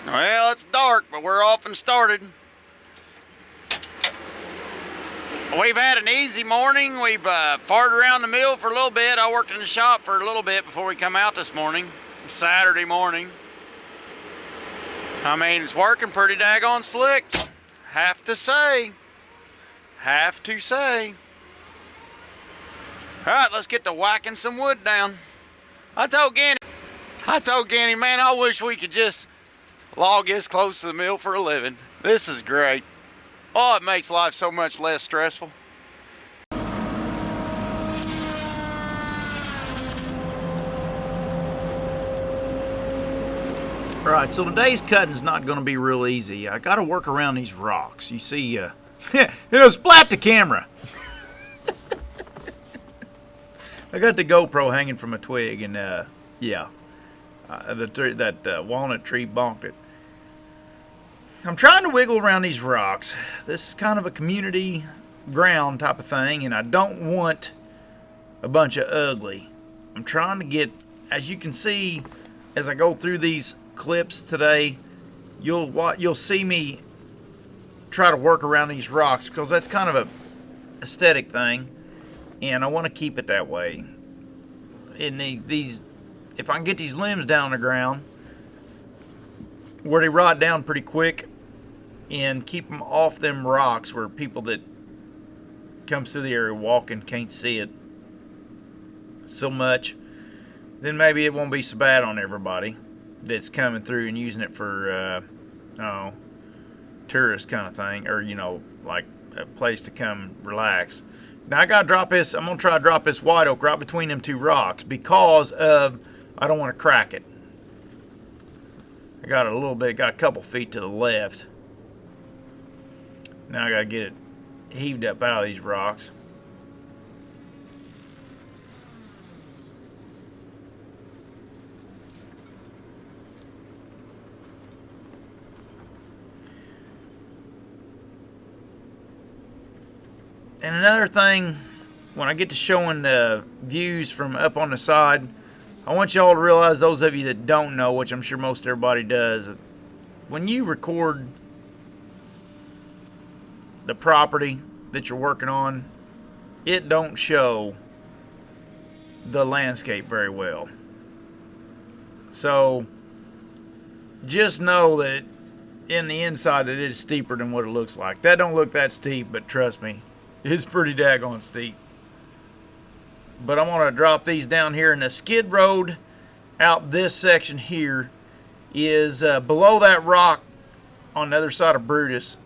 Well, it's dark, but we're off and started. We've had an easy morning. We've farted around the mill for a little bit. I worked in the shop for a little bit before we come out this morning. Saturday morning. I mean, it's working pretty daggone slick. Have to say. Alright, let's get to whacking some wood down. I told Ganny, man, I wish we could just log this close to the mill for a living. This is great. Oh, it makes life so much less stressful. Alright, so today's cutting's not going to be real easy. I got to work around these rocks. You see, splat the camera. I got the GoPro hanging from a twig, and that walnut tree bonked it. I'm trying to wiggle around these rocks. This is kind of a community ground type of thing, and I don't want a bunch of ugly. I'm trying to get, as you can see, as I go through these clips today, you'll see me try to work around these rocks because that's kind of a aesthetic thing, and I want to keep it that way. And if I can get these limbs down on the ground where they rot down pretty quick, and keep them off them rocks where people that comes through the area walking can't see it so much, then maybe it won't be so bad on everybody that's coming through and using it for tourist kind of thing, or like a place to come relax. Now I gotta drop this. I'm gonna try to drop this white oak right between them two rocks because of I don't want to crack it. I got a couple feet to the left. Now I gotta get it heaved up out of these rocks. And another thing, when I get to showing the views from up on the side, I want y'all to realize, those of you that don't know, which I'm sure most everybody does, when you record the property that you're working on, it don't show the landscape very well. So just know that in the inside that it is steeper than what it looks like. That don't look that steep, but trust me, it's pretty daggone steep. But I'm going to drop these down here, and the skid road out this section here is below that rock on the other side of Brutus.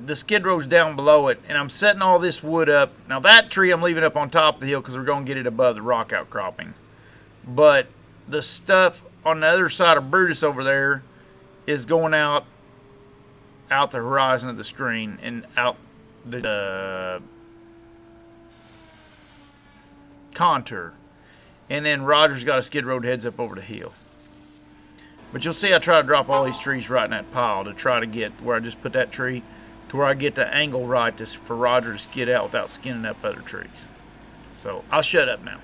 The skid road's down below it, and I'm setting all this wood up. Now that tree I'm leaving up on top of the hill because we're going to get it above the rock outcropping. But the stuff on the other side of Brutus over there is going out the horizon of the screen and out the contour. And then Roger's got a skid road heads up over the hill. But you'll see I try to drop all these trees right in that pile to try to get where I just put that tree to where I get the angle right for Roger to skid out without skinning up other trees. So I'll shut up now.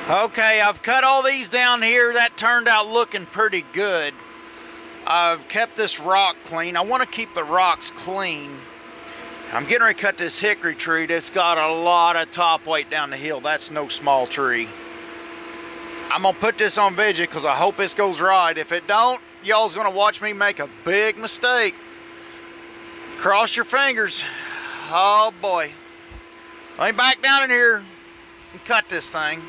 Okay, I've cut all these down here. That turned out looking pretty good. I've kept this rock clean. I want to keep the rocks clean. I'm getting ready to cut this hickory tree that's got a lot of top weight down the hill. That's no small tree. I'm going to put this on video because I hope this goes right. If it don't, y'all's going to watch me make a big mistake. Cross your fingers. Oh boy. Let me back down in here and cut this thing.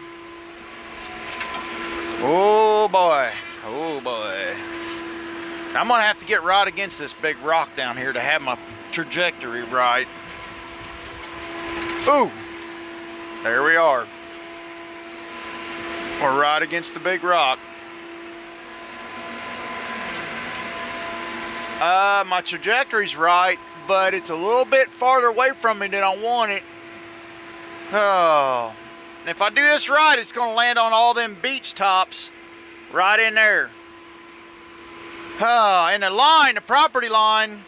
Oh boy. Oh boy. I'm going to have to get right against this big rock down here to have my trajectory right. Ooh. There we are. We're right against the big rock. My trajectory's right, but it's a little bit farther away from me than I want it. Oh. If I do this right, it's going to land on all them beech tops right in there. And the line, the property line,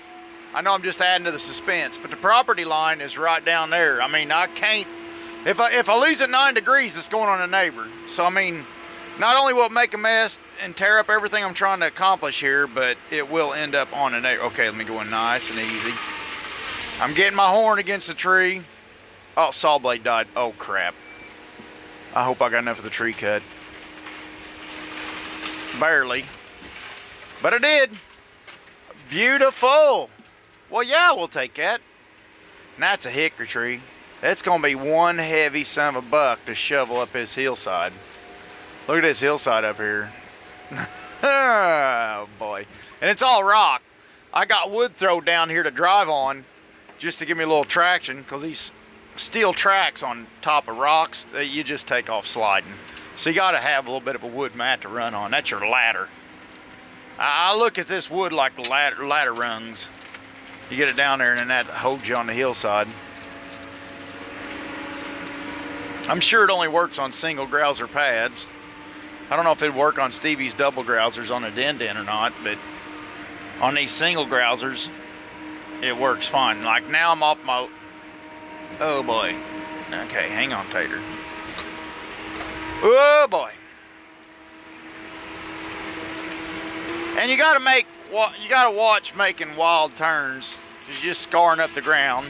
I know I'm just adding to the suspense, but the property line is right down there. I mean, I can't, if I lose at 9 degrees, it's going on a neighbor. So, I mean, not only will it make a mess and tear up everything I'm trying to accomplish here, but it will end up on a neighbor. Okay, let me go in nice and easy. I'm getting my horn against the tree. Oh, saw blade died. Oh, crap. I hope I got enough of the tree cut. Barely. But I did. Beautiful. Well, yeah, we'll take that. And that's a hickory tree. That's going to be one heavy son of a buck to shovel up his hillside. Look at this hillside up here. Oh, boy. And it's all rock. I got wood thrown down here to drive on just to give me a little traction because these steel tracks on top of rocks that you just take off sliding. So you got to have a little bit of a wood mat to run on. That's your ladder. I look at this wood like the ladder rungs. You get it down there and then that holds you on the hillside. I'm sure it only works on single grouser pads. I don't know if it'd work on Stevie's double grousers on a den or not, but on these single grousers, it works fine. Like now I'm off my, oh boy. Okay, hang on, Tater. Oh boy. And you gotta watch making wild turns. You're just scarring up the ground.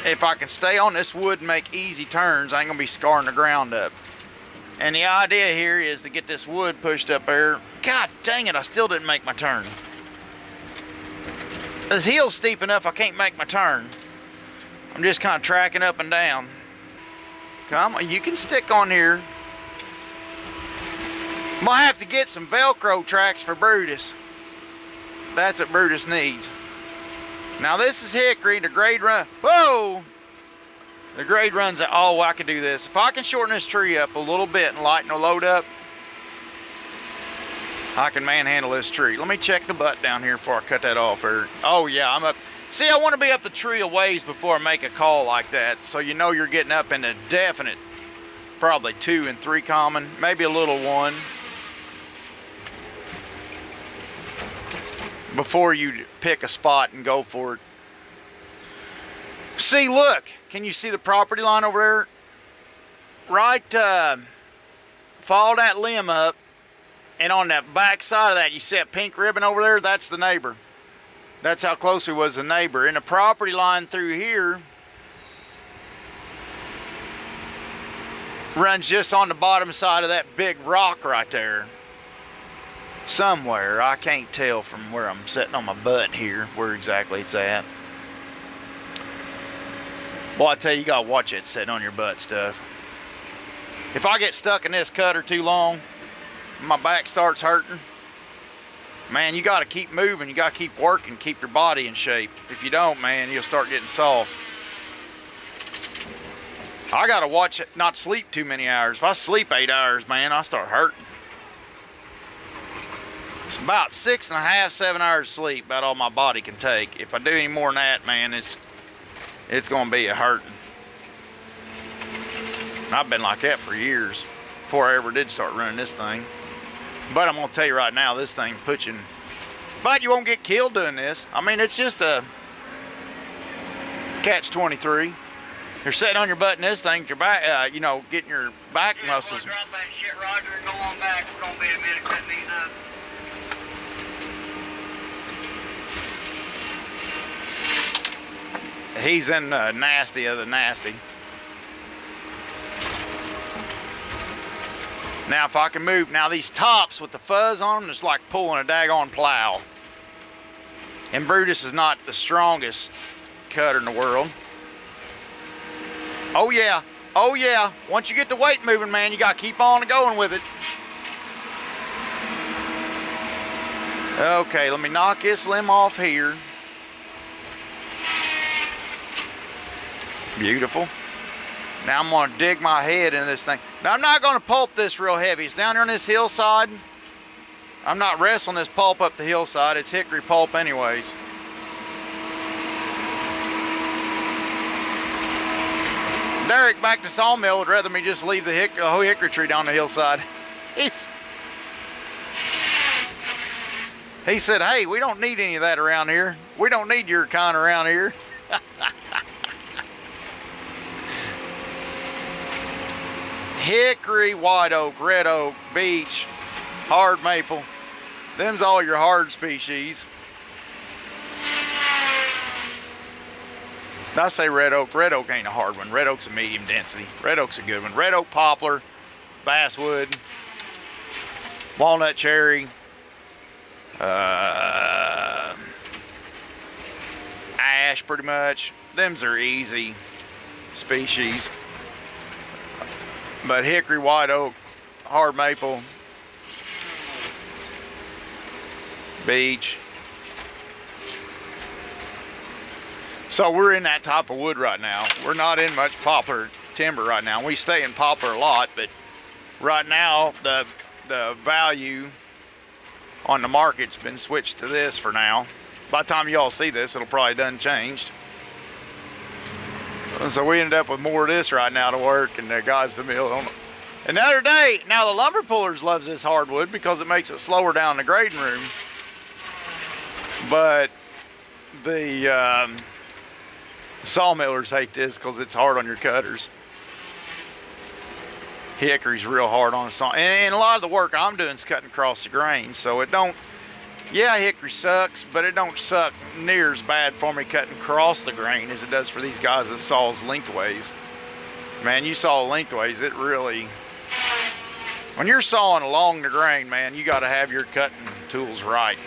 If I can stay on this wood and make easy turns, I ain't gonna be scarring the ground up. And the idea here is to get this wood pushed up there. God dang it, I still didn't make my turn. The hill's steep enough I can't make my turn. I'm just kind of tracking up and down. Come on, you can stick on here. I'm gonna have to get some Velcro tracks for Brutus. That's what Brutus needs. Now this is hickory, the grade run, whoa! The grade runs at, oh, I can do this. If I can shorten this tree up a little bit and lighten the load up, I can manhandle this tree. Let me check the butt down here before I cut that off. Oh yeah, I'm up. See, I want to be up the tree a ways before I make a call like that, so you know you're getting up in a definite, probably 2 and 3 common, maybe a little 1. Before you pick a spot and go for it. See, look, can you see the property line over there? Right, follow that limb up, and on that back side of that, you see that pink ribbon over there? That's the neighbor. That's how close we was the neighbor. And the property line through here runs just on the bottom side of that big rock right there. Somewhere, I can't tell from where I'm sitting on my butt here, where exactly it's at. Well, I tell you, you gotta watch it sitting on your butt stuff. If I get stuck in this cutter too long, my back starts hurting, man, you gotta keep moving, you gotta keep working, keep your body in shape. If you don't, man, you'll start getting soft. I gotta watch it, not sleep too many hours. If I sleep 8 hours, man, I start hurting. It's about 6.5, 7 hours sleep, about all my body can take. If I do any more than that, man, it's gonna be a hurting. I've been like that for years before I ever did start running this thing. But I'm gonna tell you right now, this thing puts you in, but you won't get killed doing this. I mean, it's just a catch-23. You're sitting on your butt in this thing, your back, you know, getting your back muscles. Drop that shit, Roger, and go on back. It's gonna be a minute cutting these up. He's in nasty of the nasty. Now if I can move, now these tops with the fuzz on them, it's like pulling a daggone plow. And Brutus is not the strongest cutter in the world. Oh yeah, oh yeah. Once you get the weight moving, man, you gotta keep on going with it. Okay, let me knock this limb off here. Beautiful. Now I'm gonna dig my head into this thing. Now I'm not gonna pulp this real heavy. It's down there on this hillside. I'm not wrestling this pulp up the hillside. It's hickory pulp anyways. Derek back to sawmill would rather me just leave the whole hickory tree down the hillside. He said, hey, we don't need any of that around here. We don't need your kind around here. Hickory, white oak, red oak, beech, hard maple. Them's all your hard species. I say red oak. Red oak ain't a hard one. Red oak's a medium density. Red oak's a good one. Red oak, poplar, basswood, walnut cherry, ash pretty much. Them's are easy species. But hickory, white oak, hard maple, beech. So we're in that type of wood right now. We're not in much poplar timber right now. We stay in poplar a lot, but right now the value on the market's been switched to this for now. By the time y'all see this, it'll probably done changed. So we ended up with more of this right now to work, and the guys to mill on. And the other day, now the lumber pullers loves this hardwood because it makes it slower down the grading room. But the sawmillers hate this because it's hard on your cutters. Hickory's real hard on a saw, and a lot of the work I'm doing is cutting across the grain, so it don't. Yeah, hickory sucks, but it don't suck near as bad for me cutting across the grain as it does for these guys that saws lengthways. Man, you saw lengthways, it really. When you're sawing along the grain, man, you got to have your cutting tools right.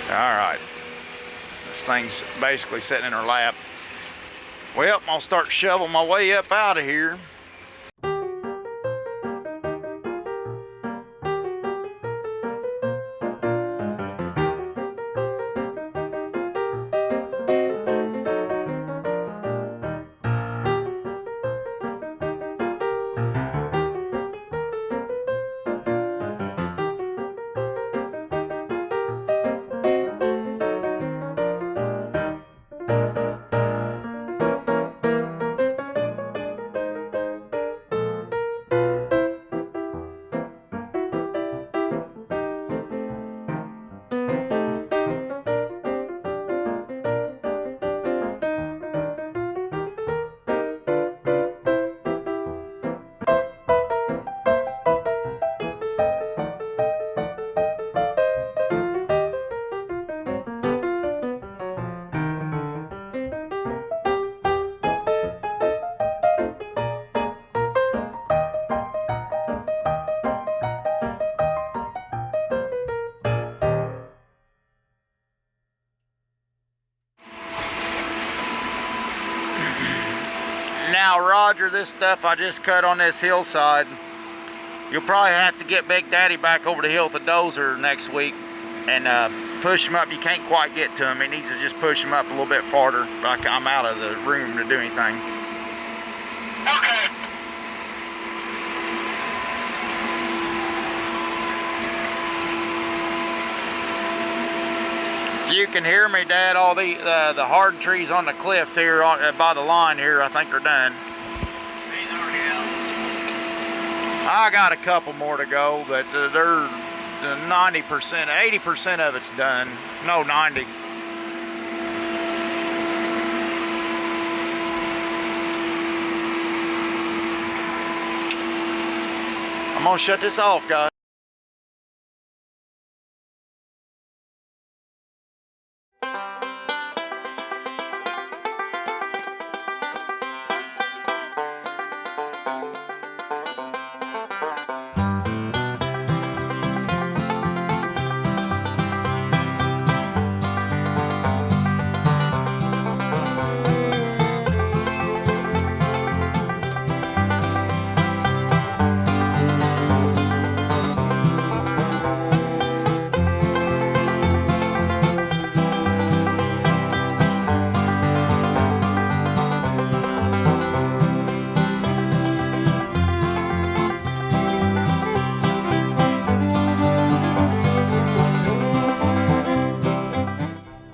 All right, this thing's basically sitting in her lap. Well, I'll start shoveling my way up out of here. Now, Roger, this stuff I just cut on this hillside, you'll probably have to get Big Daddy back over the hill with the dozer next week and push him up. You can't quite get to him. He needs to just push him up a little bit farther. Like I'm out of the room to do anything. Okay. If you can hear me, Dad, all the hard trees on the cliff here by the line here, I think are done. He's already out. I got a couple more to go, but they're 90%, 80% of it's done. No, 90. I'm gonna shut this off, guys.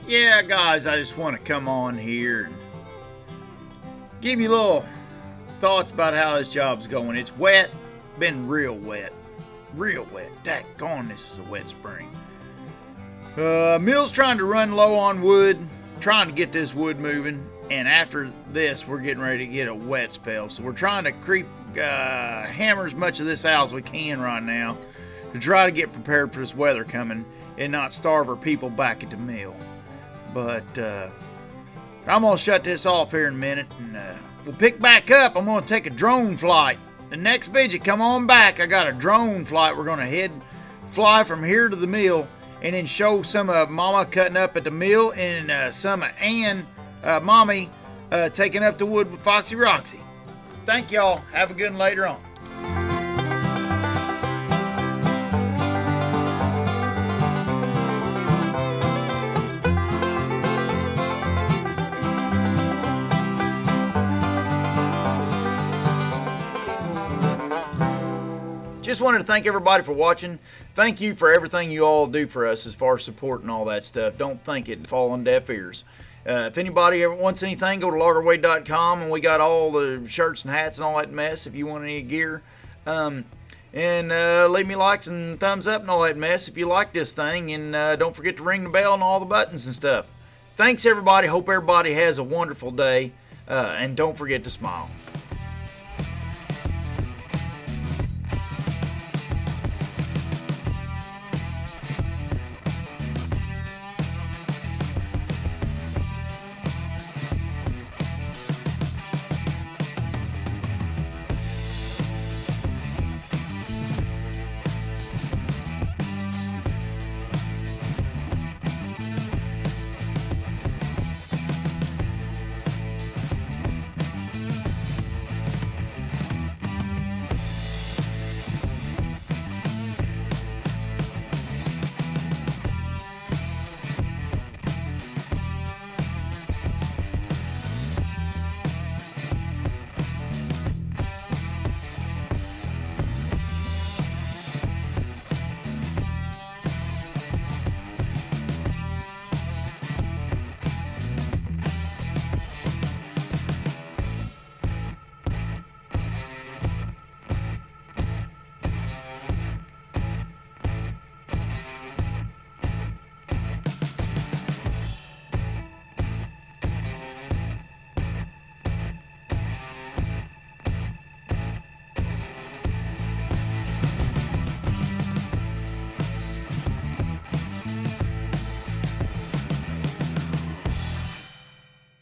Yeah, guys, I just want to come on here and give you little thoughts about how this job's going. It's wet, been real wet. Daggone, this is a wet spring. Mill's trying to run low on wood, trying to get this wood moving, and after this, we're getting ready to get a wet spell. So we're trying to hammer as much of this out as we can right now to try to get prepared for this weather coming and not starve our people back at the mill. But I'm going to shut this off here in a minute, and we'll pick back up. I'm going to take a drone flight. The next video, come on back. I got a drone flight. We're going to fly from here to the mill, and then show some of Mama cutting up at the mill, and some of Ann, Mommy, taking up the wood with Foxy Roxy. Thank y'all. Have a good one later on. Just wanted to thank everybody for watching. Thank you for everything you all do for us as far as support and all that stuff. Don't think it fall on deaf ears. If anybody ever wants anything, go to loggerway.com, and we got all the shirts and hats and all that mess if you want any gear. And leave me likes and thumbs up and all that mess if you like this thing. And don't forget to ring the bell and all the buttons and stuff. Thanks, everybody. Hope everybody has a wonderful day. And don't forget to smile.